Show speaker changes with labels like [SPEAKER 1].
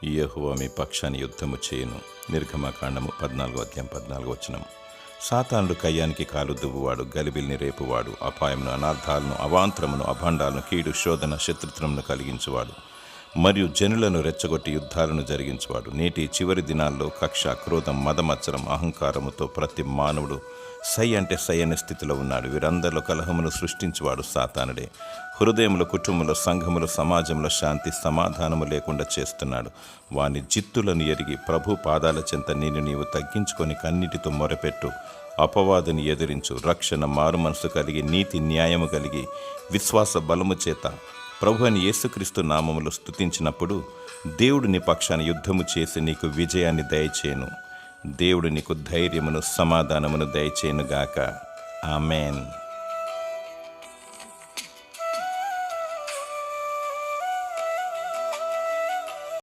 [SPEAKER 1] యెహోవా మీ పక్షాన్ని యుద్ధము చేయును. నిర్గమకాండము 14:14. సాతానుడు కయ్యానికి కాలు దువ్వువాడు, గలిబిలిని రేపువాడు, అపాయమును, అనార్థాలను, అవాంతరమును, అభండాలను, కీడు, శోధన, శత్రుత్వమును కలిగించువాడు, మరియు జనులను రెచ్చగొట్టి యుద్ధాలను జరిగించువాడు. నేటి చివరి దినాల్లో కక్ష, క్రోధం, మదమత్సరం, అహంకారముతో ప్రతి మానవుడు సై అంటే సై అనే స్థితిలో ఉన్నాడు. వీరందరిలో కలహమును సృష్టించువాడు సాతానుడే. హృదయములో, కుటుంబంలో, సంఘములో, సమాజంలో శాంతి సమాధానము లేకుండా చేస్తున్నాడు. వాని జిత్తులను ఎరిగి ప్రభు పాదాల చెంత నీవు తగ్గించుకొని కన్నిటితో మొరపెట్టు. అపవాదుని ఎదిరించు. రక్షణ, మారు మనసు కలిగి, నీతి న్యాయము కలిగి, విశ్వాస బలము చేత ప్రభు అని యేసుక్రీస్తు నామములో స్తుతించినప్పుడు దేవుడు నీ పక్షాన యుద్ధము చేసి నీకు విజయాన్ని దయచేయును. దేవుడు నీకు ధైర్యమును, సమాధానమును దయచేయునుగాక. ఆమేన్.